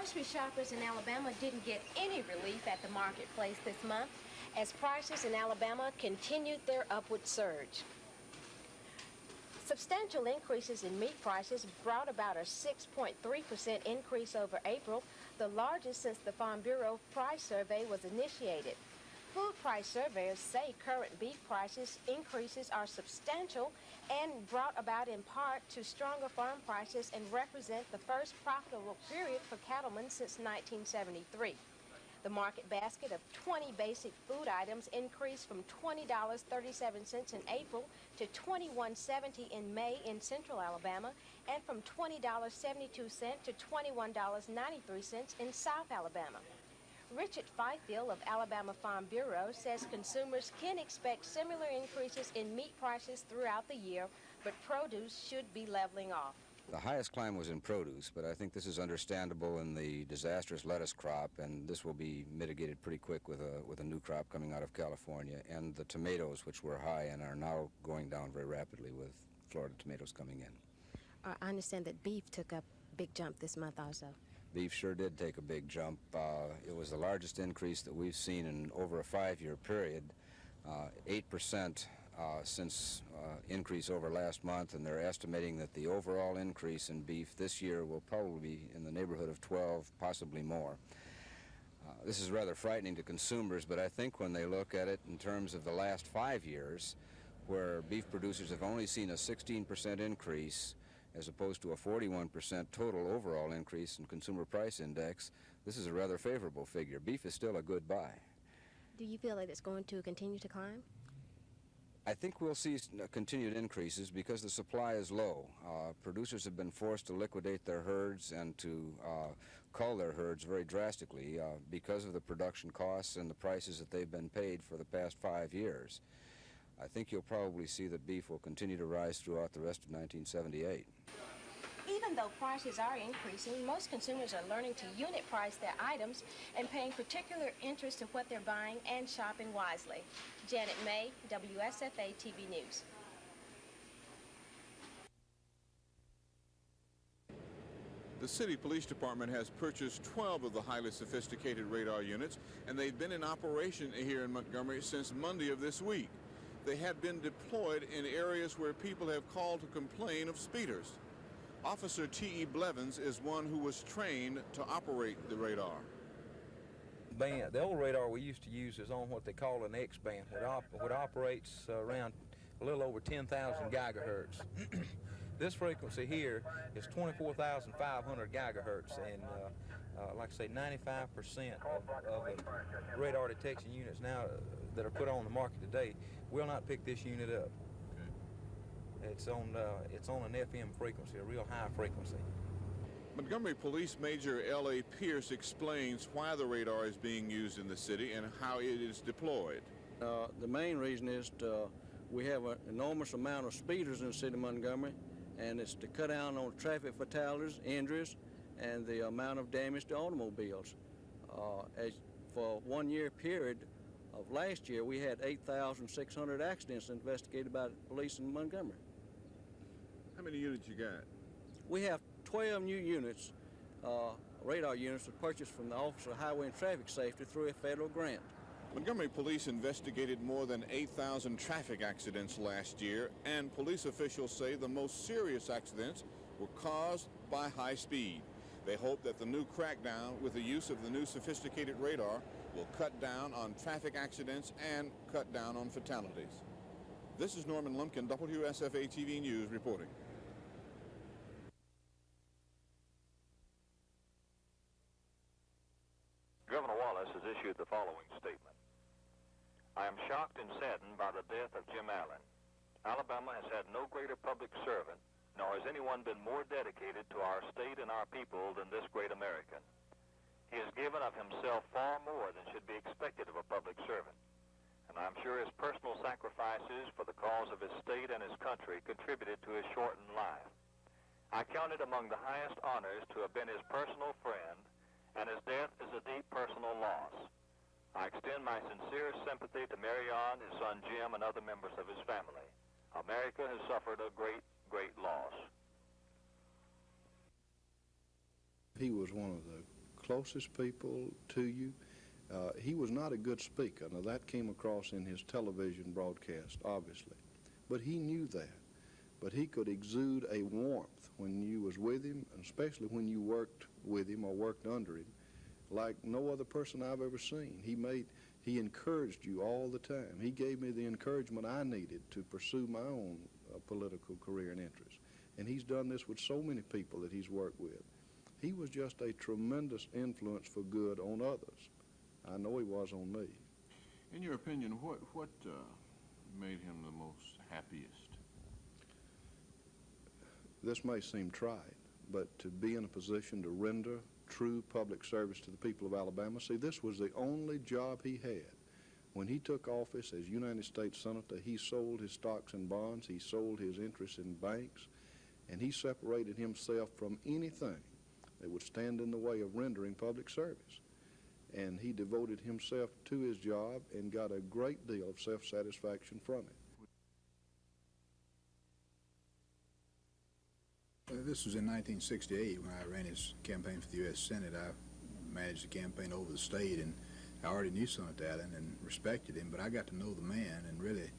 Grocery shoppers in Alabama didn't get any relief at the marketplace this month as prices in Alabama continued their upward surge. Substantial increases in meat prices brought about a 6.3% increase over April, the largest since the Farm Bureau price survey was initiated. Food price surveyors say current beef prices increases are substantial and brought about in part to stronger farm prices and represent the first profitable period for cattlemen since 1973. The market basket of 20 basic food items increased from $20.37 in April to $21.70 in May in central Alabama and from $20.72 to $21.93 in South Alabama. Richard Fifield of Alabama Farm Bureau says consumers can expect similar increases in meat prices throughout the year, but produce should be leveling off. The highest climb was in produce, but I think this is understandable in the disastrous lettuce crop, and this will be mitigated pretty quick with a new crop coming out of California, and the tomatoes, which were high and are now going down very rapidly with Florida tomatoes coming in. I understand that beef took a big jump this month also. Beef sure did take a big jump. It was the largest increase that we've seen in over a 5-year period, 8% since increase over last month, and they're estimating that the overall increase in beef this year will probably be in the neighborhood of 12, possibly more. This is rather frightening to consumers, but I think when they look at it in terms of the last 5 years, where beef producers have only seen a 16% increase as opposed to a 41% total overall increase in consumer price index, this is a rather favorable figure. Beef is still a good buy. Do you feel that it's going to continue to climb? I think we'll see continued increases because the supply is low. Producers have been forced to liquidate their herds and to cull their herds very drastically because of the production costs and the prices that they've been paid for the past 5 years. I think you'll probably see that beef will continue to rise throughout the rest of 1978. Even though prices are increasing, most consumers are learning to unit price their items and paying particular interest in what they're buying and shopping wisely. Janet May, WSFA TV News. The city police department has purchased 12 of the highly sophisticated radar units, and they've been in operation here in Montgomery since Monday of this week. They have been deployed in areas where people have called to complain of speeders. Officer T.E. Blevins is one who was trained to operate the radar. The old radar we used to use is on what they call an X band, what operates around a little over 10,000 gigahertz. This frequency here is 24,500 gigahertz, and like I say, 95% of the radar detection units now that are put on the market today will not pick this unit up. It's on an FM frequency, a real high frequency. Montgomery Police Major L.A. Pierce explains why the radar is being used in the city and how it is deployed. The main reason is we have an enormous amount of speeders in the city of Montgomery, and it's to cut down on traffic fatalities, injuries, and the amount of damage to automobiles. As for a 1-year period of last year, we had 8,600 accidents investigated by the police in Montgomery. How many units you got? We have 12 new units, radar units, that purchased from the Office of Highway and Traffic Safety through a federal grant. Montgomery police investigated more than 8,000 traffic accidents last year, and police officials say the most serious accidents were caused by high speed. They hope that the new crackdown with the use of the new sophisticated radar will cut down on traffic accidents and cut down on fatalities. This is Norman Lumpkin, WSFA TV News reporting. Governor Wallace has issued the following statement. I am shocked and saddened by the death of Jim Allen. Alabama has had no greater public servant, nor has anyone been more dedicated to our state and our people than this great American. He has given of himself far more than should be expected of a public servant, and I'm sure his personal sacrifices for the cause of his state and his country contributed to his shortened life. I count it among the highest honors to have been his personal friend, and his death is a deep personal loss. I extend my sincere sympathy to Marion, his son Jim, and other members of his family. America has suffered a great, great loss. He was one of the closest people to you. He was not a good speaker. Now, that came across in his television broadcast, obviously. But he knew that. But he could exude a warmth when you was with him, and especially when you worked with him or worked under him, like no other person I've ever seen. He encouraged you all the time. He gave me the encouragement I needed to pursue my own political career and interest. And he's done this with so many people that he's worked with. He was just a tremendous influence for good on others. I know he was on me. In your opinion, what made him the most happiest? This may seem trite, but to be in a position to render true public service to the people of Alabama. See, this was the only job he had. When he took office as United States Senator, he sold his stocks and bonds, he sold his interests in banks, and he separated himself from anything that would stand in the way of rendering public service. And he devoted himself to his job and got a great deal of self-satisfaction from it. This was in 1968 when I ran his campaign for the U.S. Senate. I managed the campaign over the state, and I already knew Senator Allen and respected him, but I got to know the man and really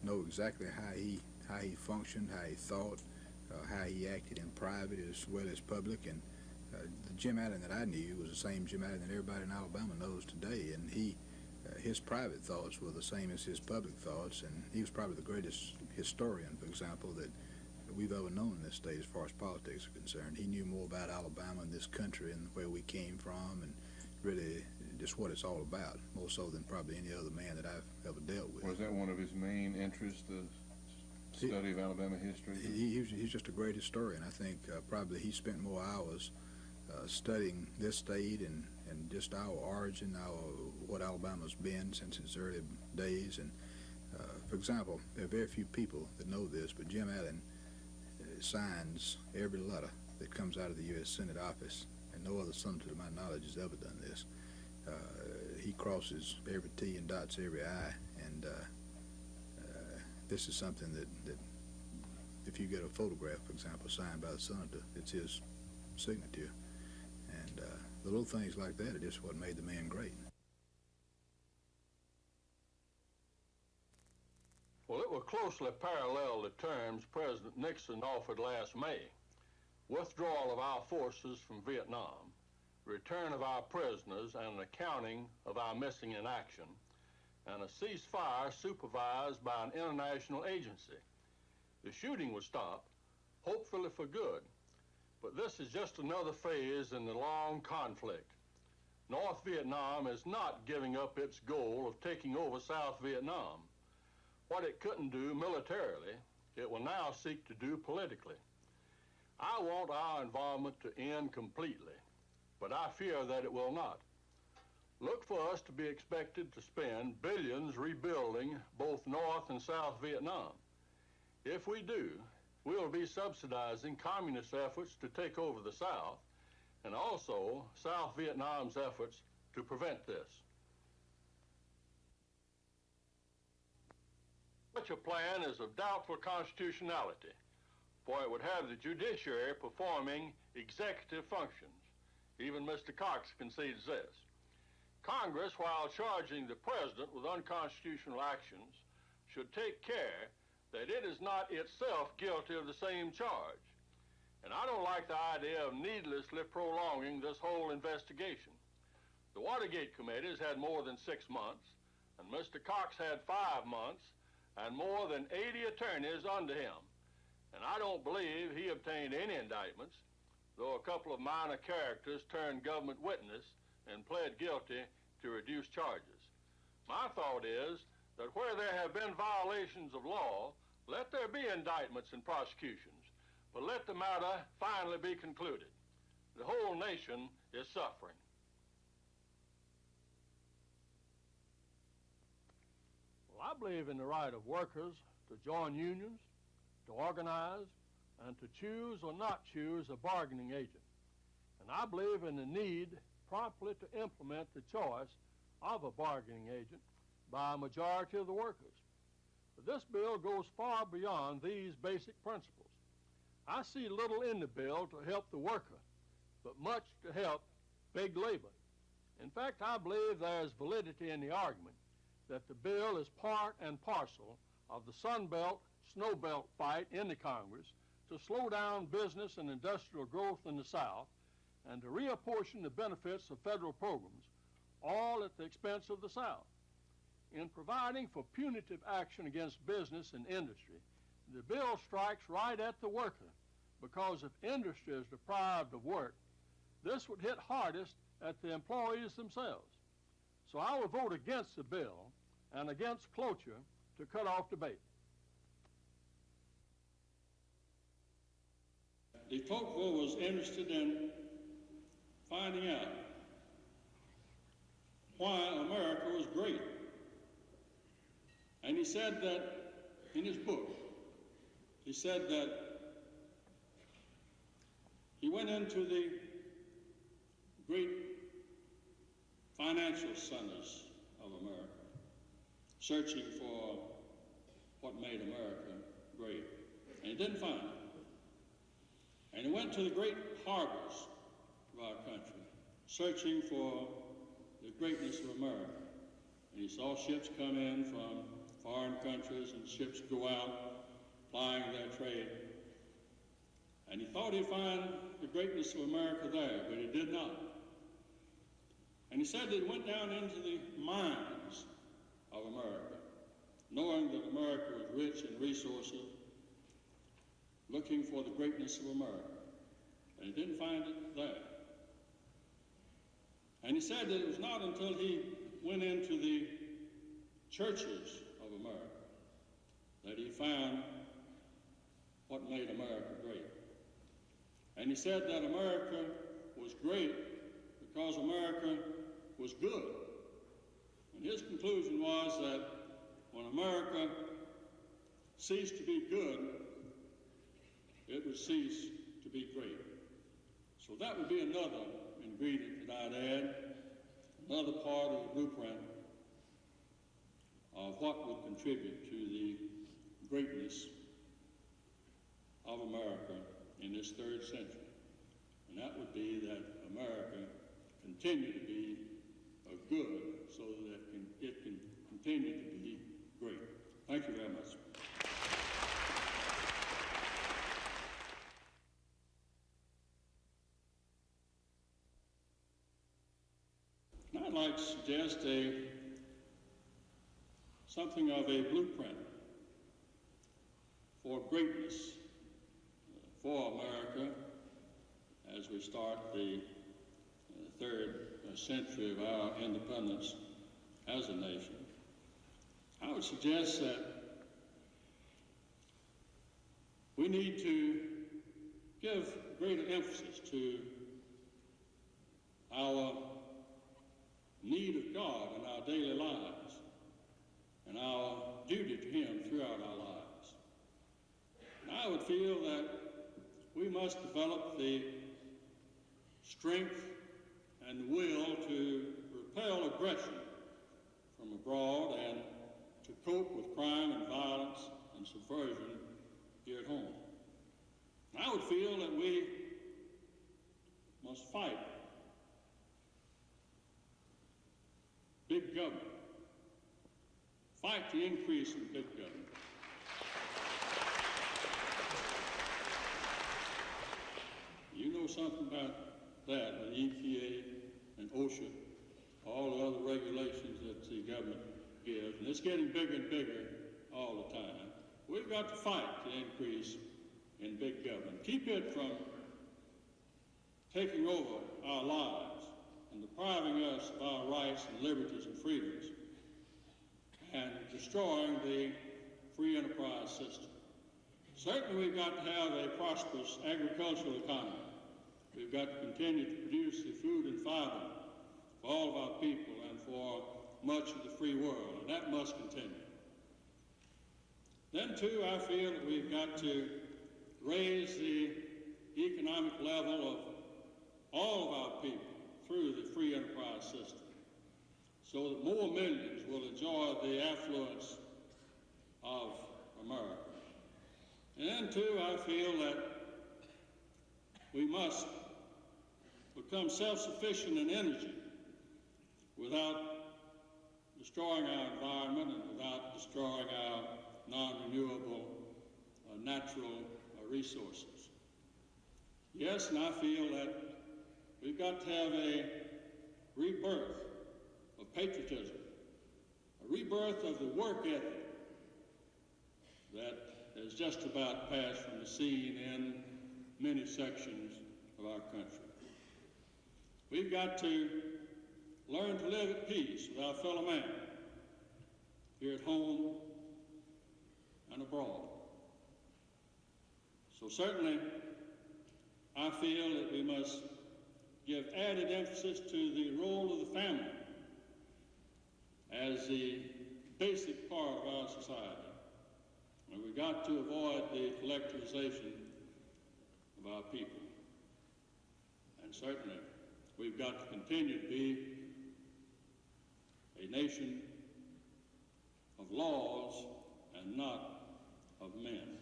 know exactly how he functioned, how he thought, how he acted in private as well as public. And the Jim Allen that I knew was the same Jim Allen that everybody in Alabama knows today, and his private thoughts were the same as his public thoughts, and he was probably the greatest historian, for example, that we've ever known in this state as far as politics are concerned. He knew more about Alabama and this country and where we came from and really just what it's all about, more so than probably any other man that I've ever dealt with. Was that one of his main interests, the study of Alabama history? He's just a great historian. I think probably he spent more hours studying this state and just our origin, what Alabama's been since its early days. And for example, there are very few people that know this, but Jim Allen signs every letter that comes out of the U.S. Senate office, and no other senator to my knowledge has ever done this. He crosses every T and dots every I, and this is something that if you get a photograph, for example, signed by the senator, it's his signature. And the little things like that are just what made the man great. Well, it will closely parallel the terms President Nixon offered last May: withdrawal of our forces from Vietnam, return of our prisoners, and an accounting of our missing in action, and a ceasefire supervised by an international agency. The shooting would stop, hopefully for good, but this is just another phase in the long conflict. North Vietnam is not giving up its goal of taking over South Vietnam. What it couldn't do militarily, it will now seek to do politically. I want our involvement to end completely, but I fear that it will not. Look for us to be expected to spend billions rebuilding both North and South Vietnam. If we do, we will be subsidizing communist efforts to take over the South, and also South Vietnam's efforts to prevent this. Such a plan is of doubtful constitutionality, for it would have the judiciary performing executive functions. Even Mr. Cox concedes this. Congress, while charging the president with unconstitutional actions, should take care that it is not itself guilty of the same charge. And I don't like the idea of needlessly prolonging this whole investigation. The Watergate Committee has had more than 6 months, and Mr. Cox had 5 months, and more than 80 attorneys under him. And I don't believe he obtained any indictments, though a couple of minor characters turned government witness and pled guilty to reduced charges. My thought is that where there have been violations of law, let there be indictments and prosecutions, but let the matter finally be concluded. The whole nation is suffering. Well, I believe in the right of workers to join unions, to organize, and to choose or not choose a bargaining agent. And I believe in the need promptly to implement the choice of a bargaining agent by a majority of the workers. But this bill goes far beyond these basic principles. I see little in the bill to help the worker, but much to help big labor. In fact, I believe there is validity in the argument that the bill is part and parcel of the Sun Belt, Snow Belt fight in the Congress to slow down business and industrial growth in the South and to reapportion the benefits of federal programs, all at the expense of the South. In providing for punitive action against business and industry, the bill strikes right at the worker, because if industry is deprived of work, this would hit hardest at the employees themselves. So I will vote against the bill and against cloture to cut off debate. De Tocqueville was interested in finding out why America was great. And he said that in his book, he said that he went into the great financial centers of America, searching for what made America great. And he didn't find it. And he went to the great harbors of our country, searching for the greatness of America. And he saw ships come in from foreign countries and ships go out plying their trade. And he thought he'd find the greatness of America there, but he did not. And he said that he went down into the mines of America, knowing that America was rich in resources, looking for the greatness of America. And he didn't find it there. And he said that it was not until he went into the churches of America that he found what made America great. And he said that America was great because America was good. And his conclusion was that when America ceased to be good, it would cease to be great. So that would be another ingredient that I'd add, another part of the blueprint of what would contribute to the greatness of America in this third century. And that would be that America continue to be a good so that it can continue to be great. Thank you very much. And I'd like to suggest something of a blueprint for greatness for America as we start the third century of our independence as a nation. I would suggest that we need to give greater emphasis to our need of God in our daily lives and our duty to Him throughout our lives. And I would feel that we must develop the strength and will to repel aggression from abroad and to cope with crime and violence and subversion here at home. And I would feel that we must fight big government, fight the increase in big government. You know something about that with EPA and OSHA, all the other regulations that the government gives, and it's getting bigger and bigger all the time. We've got to fight the increase in big government, keep it from taking over our lives and depriving us of our rights and liberties and freedoms and destroying the free enterprise system. Certainly we've got to have a prosperous agricultural economy. We've got to continue to produce the food and fiber for all of our people and for much of the free world, and that must continue. Then, too, I feel that we've got to raise the economic level of all of our people through the free enterprise system so that more millions will enjoy the affluence of America. And then, too, I feel that we must become self-sufficient in energy without destroying our environment and without destroying our non-renewable natural resources. Yes, and I feel that we've got to have a rebirth of patriotism, a rebirth of the work ethic that has just about passed from the scene in many sections of our country. We've got to learn to live at peace with our fellow man here at home and abroad. So certainly, I feel that we must give added emphasis to the role of the family as the basic part of our society. And we've got to avoid the collectivization of our people. And certainly, we've got to continue to be a nation of laws and not of men.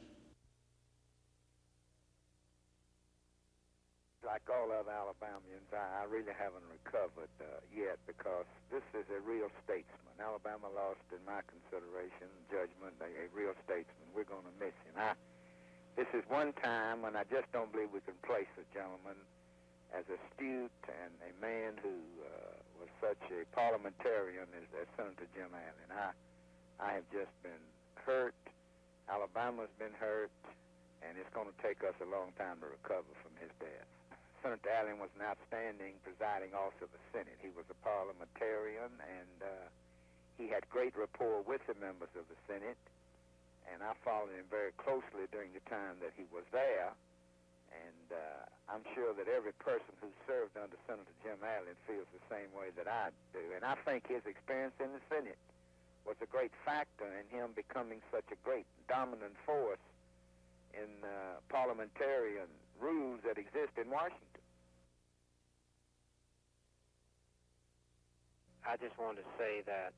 Like all other Alabamians, I really haven't recovered yet, because this is a real statesman. Alabama lost, in my consideration, judgment, a real statesman. We're going to miss him. This is one time when I just don't believe we can place a gentleman as astute and a man who was such a parliamentarian as Senator Jim Allen. I have just been hurt. Alabama's been hurt, and it's going to take us a long time to recover from his death. Senator Allen was an outstanding presiding officer of the Senate. He was a parliamentarian, and he had great rapport with the members of the Senate, and I followed him very closely during the time that he was there, and I'm sure that every person who served under Senator Jim Allen feels the same way that I do, and I think his experience in the Senate was a great factor in him becoming such a great dominant force in parliamentarian rules that exist in Washington. I just want to say that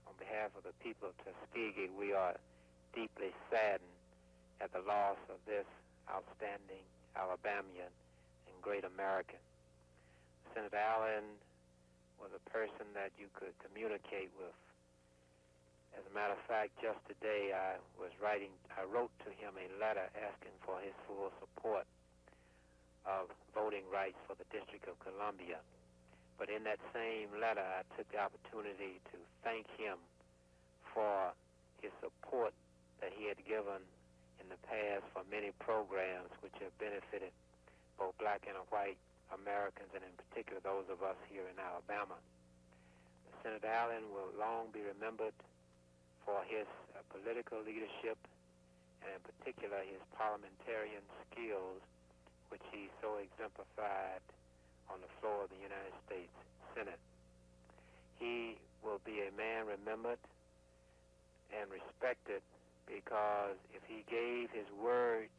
on behalf of the people of Tuskegee, we are deeply saddened at the loss of this outstanding Alabamian and great American. Senator Allen was a person that you could communicate with. As a matter of fact, just today I wrote to him a letter asking for his full support of voting rights for the District of Columbia. But in that same letter, I took the opportunity to thank him for his support that he had given in the past for many programs which have benefited both black and white Americans, and in particular those of us here in Alabama. Senator Allen will long be remembered for his political leadership, and in particular his parliamentarian skills, which he so exemplified on the floor of the United States Senate. He will be a man remembered and respected because if he gave his word,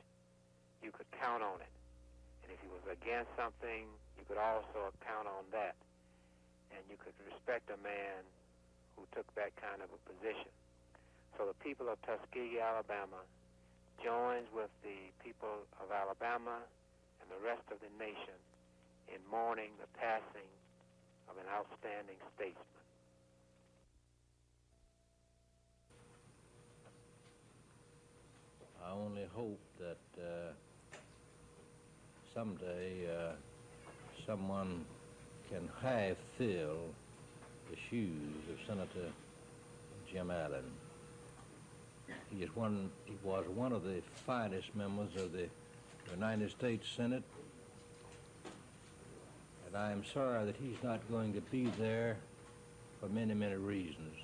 you could count on it. And if he was against something, you could also count on that. And you could respect a man who took that kind of a position. So the people of Tuskegee, Alabama, joins with the people of Alabama and the rest of the nation in mourning the passing of an outstanding statesman. I only hope that someday someone can half fill the shoes of Senator Jim Allen. He was one of the finest members of the United States Senate, and I am sorry that he's not going to be there for many, many reasons.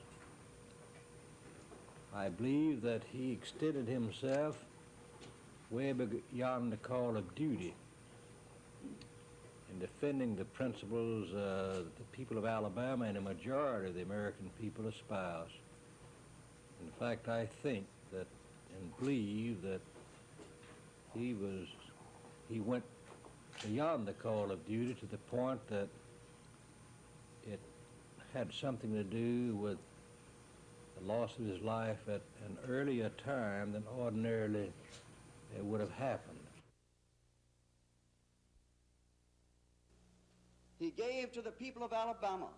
I believe that he extended himself way beyond the call of duty in defending the principles that the people of Alabama and a majority of the American people espouse. In fact, I think that and believe that he went beyond the call of duty to the point that it had something to do with the loss of his life at an earlier time than ordinarily it would have happened. he gave to the people of Alabama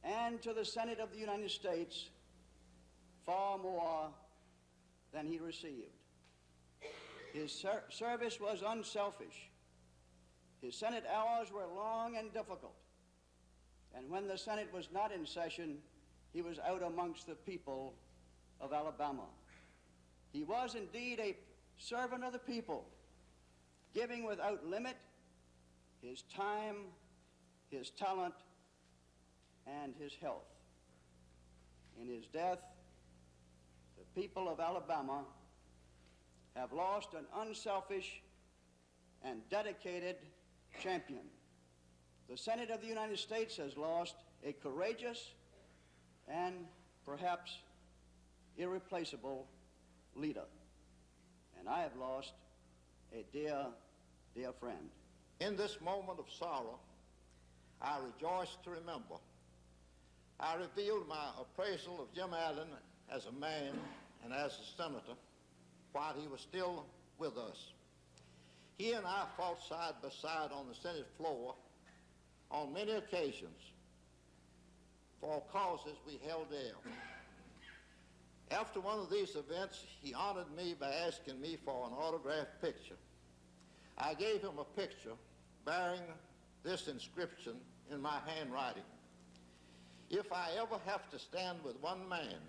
and to the Senate of the United States far more than he received. His service was unselfish. His Senate hours were long and difficult. And when the Senate was not in session, he was out amongst the people of Alabama. He was indeed a servant of the people, giving without limit his time, his talent, and his health. In his death, the people of Alabama have lost an unselfish and dedicated champion. The Senate of the United States has lost a courageous and perhaps irreplaceable leader. And I have lost a dear, dear friend. In this moment of sorrow, I rejoice to remember I revealed my appraisal of Jim Allen as a man and as a senator while he was still with us. He and I fought side by side on the Senate floor on many occasions for causes we held dear. After one of these events, he honored me by asking me for an autographed picture. I gave him a picture bearing this inscription in my handwriting: "If I ever have to stand with one man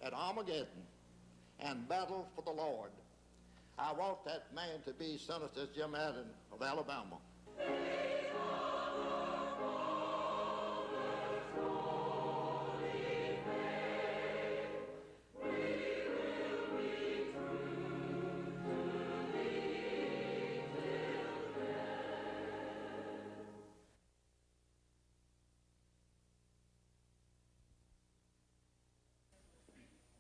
at Armageddon and battle for the Lord, I want that man to be Senator Jim Allen of Alabama."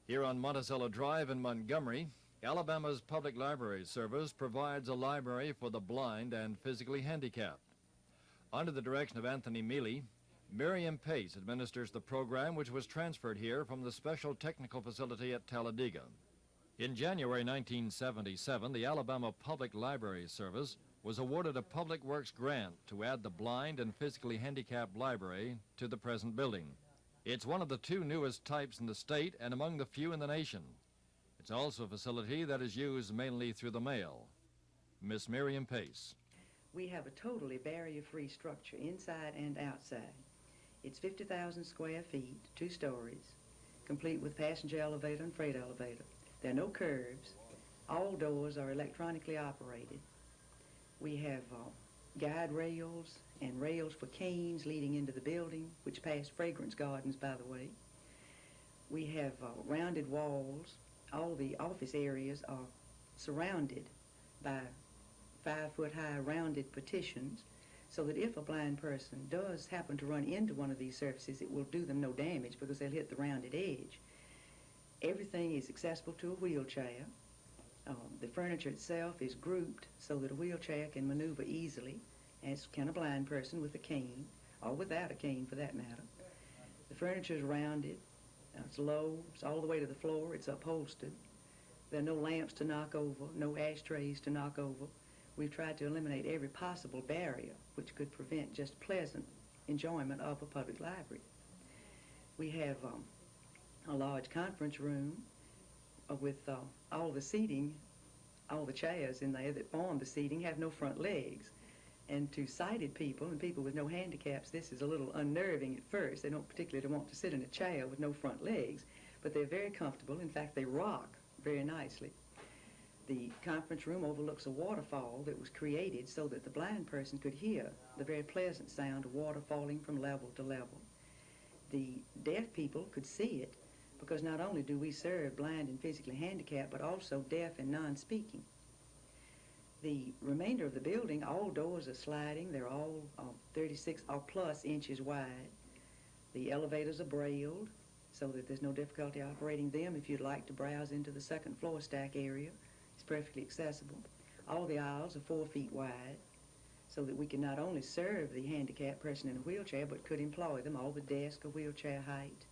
Here on Monticello Drive in Montgomery, Alabama's Public Library Service provides a library for the blind and physically handicapped. Under the direction of Anthony Mealy, Miriam Pace administers the program, which was transferred here from the Special Technical Facility at Talladega. In January 1977, the Alabama Public Library Service was awarded a Public Works grant to add the blind and physically handicapped library to the present building. It's one of the two newest types in the state and among the few in the nation. It's also a facility that is used mainly through the mail. Miss Miriam Pace. We have a totally barrier-free structure inside and outside. It's 50,000 square feet, 2 stories, complete with passenger elevator and freight elevator. There are no curbs. All doors are electronically operated. We have guide rails and rails for canes leading into the building, which pass fragrance gardens, by the way. We have rounded walls. All the office areas are surrounded by 5-foot-high rounded partitions, so that if a blind person does happen to run into one of these surfaces, it will do them no damage because they'll hit the rounded edge. Everything is accessible to a wheelchair. The furniture itself is grouped so that a wheelchair can maneuver easily, as can a blind person with a cane, or without a cane for that matter. The furniture is rounded, it's low, it's all the way to the floor, it's upholstered. There are no lamps to knock over, no ashtrays to knock over. We've tried to eliminate every possible barrier which could prevent just pleasant enjoyment of a public library. We have a large conference room with all the seating, all the chairs in there that form the seating have no front legs. And to sighted people and people with no handicaps, this is a little unnerving at first. They don't particularly want to sit in a chair with no front legs, but they're very comfortable. In fact, they rock very nicely. The conference room overlooks a waterfall that was created so that the blind person could hear the very pleasant sound of water falling from level to level. The deaf people could see it because not only do we serve blind and physically handicapped, but also deaf and non-speaking. The remainder of the building, all doors are sliding. They're all 36 or plus inches wide. The elevators are brailled so that there's no difficulty operating them. If you'd like to browse into the second floor stack area, it's perfectly accessible. All the aisles are 4 feet wide so that we can not only serve the handicapped person in a wheelchair, but could employ them. All the desks are wheelchair height.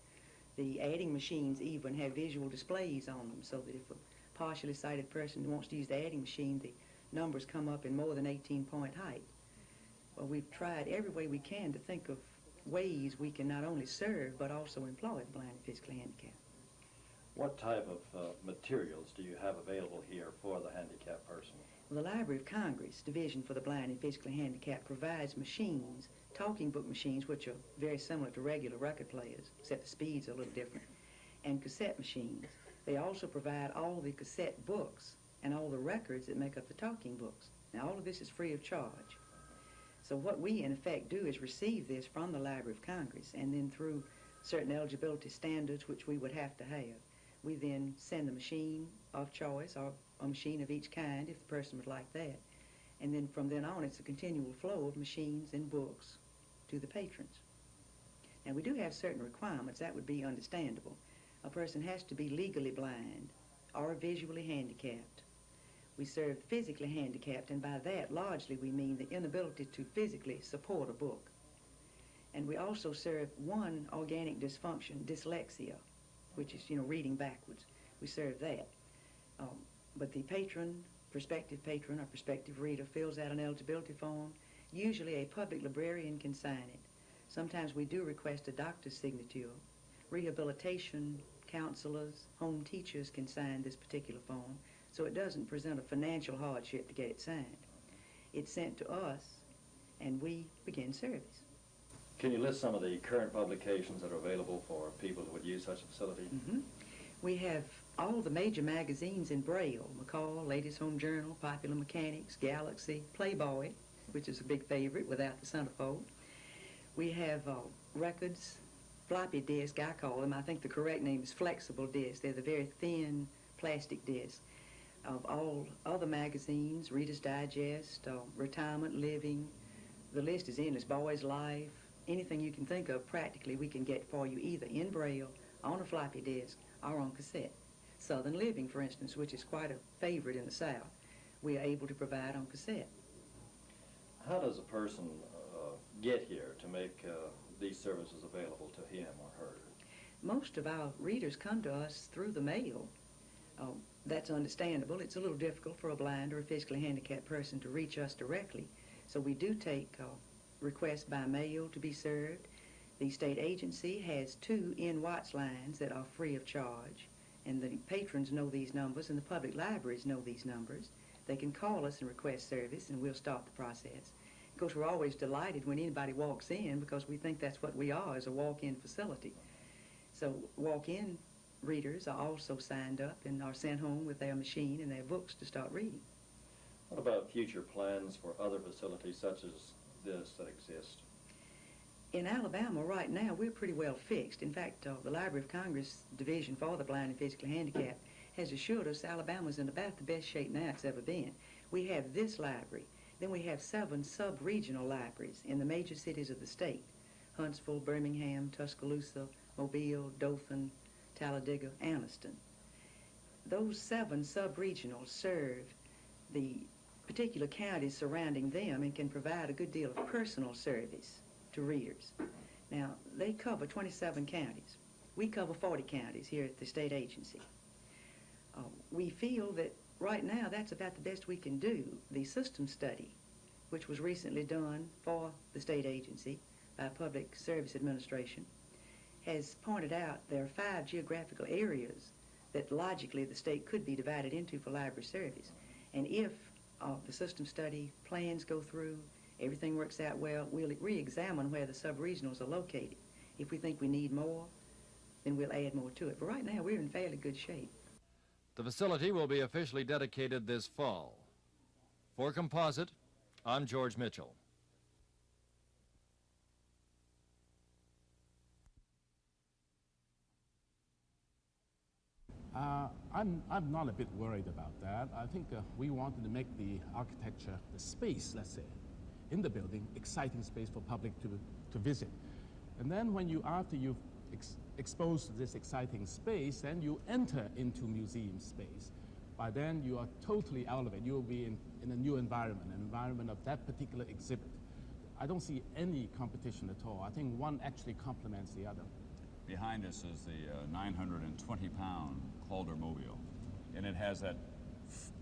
The adding machines even have visual displays on them so that if a partially sighted person wants to use the adding machine, the numbers come up in more than 18-point height. Well, we've tried every way we can to think of ways we can not only serve but also employ the blind and physically handicapped. What type of materials do you have available here for the handicapped person? Well, the Library of Congress Division for the Blind and Physically Handicapped provides machines, talking book machines, which are very similar to regular record players, except the speeds are a little different, and cassette machines. They also provide all the cassette books and all the records that make up the talking books. Now, all of this is free of charge. So what we, in effect, do is receive this from the Library of Congress, and then through certain eligibility standards, which we would have to have, we then send the machine of choice, or a machine of each kind, if the person would like that. And then from then on, it's a continual flow of machines and books to the patrons. Now, we do have certain requirements. That would be understandable. A person has to be legally blind or visually handicapped. We serve physically handicapped, and by that, largely, we mean the inability to physically support a book. And we also serve one organic dysfunction, dyslexia, which is, reading backwards. We serve that. But the patron, prospective patron or prospective reader fills out an eligibility form. Usually a public librarian can sign it. Sometimes we do request a doctor's signature. Rehabilitation counselors, home teachers can sign this particular form, so it doesn't present a financial hardship to get it signed. It's sent to us, and we begin service. Can you list some of the current publications that are available for people who would use such a facility? Mm-hmm. We have all the major magazines in Braille: McCall, Ladies' Home Journal, Popular Mechanics, Galaxy, Playboy, which is a big favorite without the centerfold. We have records, floppy disk, I call them. I think the correct name is flexible disc. They're the very thin plastic disc of all other magazines, Reader's Digest, Retirement Living. The list is endless. Boy's Life, anything you can think of practically we can get for you either in Braille, on a floppy disk, or on cassette. Southern Living, for instance, which is quite a favorite in the South, we are able to provide on cassette. How does a person get here to make these services available to him or her? Most of our readers come to us through the mail. That's understandable. It's a little difficult for a blind or a physically handicapped person to reach us directly, so we do take requests by mail to be served. The state agency has 2 in-Watts lines that are free of charge, and the patrons know these numbers, and the public libraries know these numbers. They can call us and request service, and we'll start the process. Of course, we're always delighted when anybody walks in, because we think that's what we are, as a walk-in facility. So walk-in readers are also signed up and are sent home with their machine and their books to start reading. What about future plans for other facilities such as this that exist? In Alabama right now, we're pretty well fixed. In fact, the Library of Congress Division for the Blind and Physically Handicapped has assured us Alabama's in about the best shape now it's ever been. We have this library. Then we have 7 sub-regional libraries in the major cities of the state: Huntsville, Birmingham, Tuscaloosa, Mobile, Dothan, Talladega, Anniston. Those 7 sub-regionals serve the particular counties surrounding them and can provide a good deal of personal service to readers. Now, they cover 27 counties. We cover 40 counties here at the state agency. We feel that right now that's about the best we can do. The system study, which was recently done for the state agency by Public Service Administration, has pointed out there are 5 geographical areas that logically the state could be divided into for library service. And if the system study plans go through, everything works out well, we'll re-examine where the sub-regionals are located. If we think we need more, then we'll add more to it. But right now, we're in fairly good shape. The facility will be officially dedicated this fall. For Composite, I'm George Mitchell. I'm not a bit worried about that. I think we wanted to make the architecture, the space, let's say, in the building, exciting space for public to visit. And then after you've exposed to this exciting space, then you enter into museum space. By then, you are totally out of it. You'll be in a new environment, an environment of that particular exhibit. I don't see any competition at all. I think one actually complements the other. Behind us is the 920-pound Calder-mobile, and it has that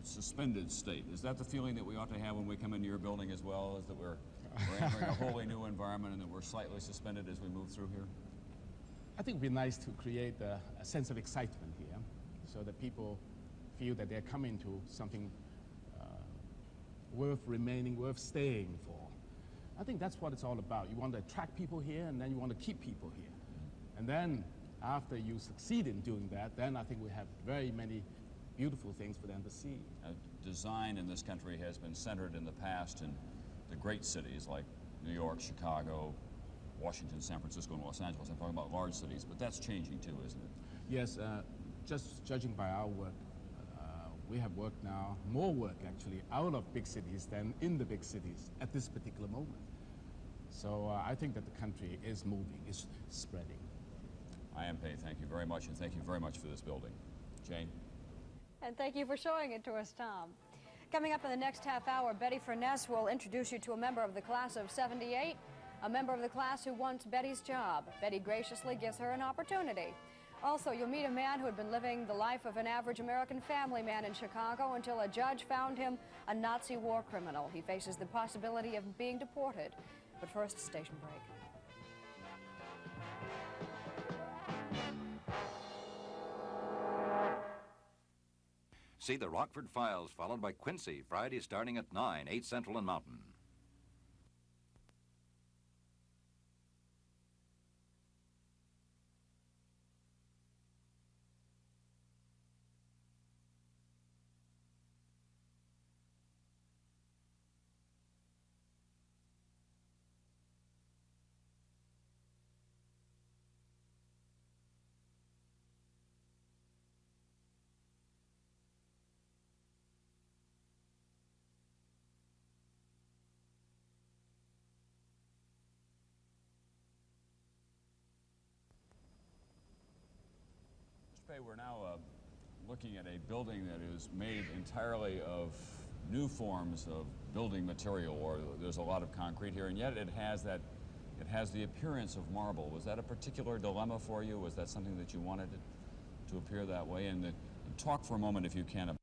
suspended state. Is that the feeling that we ought to have when we come into your building as well, is that we're we're entering a wholly new environment and that we're slightly suspended as we move through here? I think it would be nice to create a sense of excitement here so that people feel that they're coming to something worth remaining, worth staying for. I think that's what it's all about. You want to attract people here, and then you want to keep people here. And then, after you succeed in doing that, then I think we have very many beautiful things for them to see. Design in this country has been centered in the past in the great cities like New York, Chicago, Washington, San Francisco, and Los Angeles. I'm talking about large cities, but that's changing too, isn't it? Yes, just judging by our work, we have worked now, more work actually, out of big cities than in the big cities at this particular moment. So I think that the country is moving, is spreading. I am Pei. Thank you very much, and thank you very much for this building. Jane? And thank you for showing it to us, Tom. Coming up in the next half hour, Betty Furness will introduce you to a member of the class of '78, a member of the class who wants Betty's job. Betty graciously gives her an opportunity. Also, you'll meet a man who had been living the life of an average American family man in Chicago until a judge found him a Nazi war criminal. He faces the possibility of being deported. But first, station break. See the Rockford Files, followed by Quincy, Friday starting at 9, 8 Central and Mountain. We're now looking at a building that is made entirely of new forms of building material, or there's a lot of concrete here, and yet it has the appearance of marble. Was that a particular dilemma for you? Was that something that you wanted it to appear that way? And talk for a moment, if you can,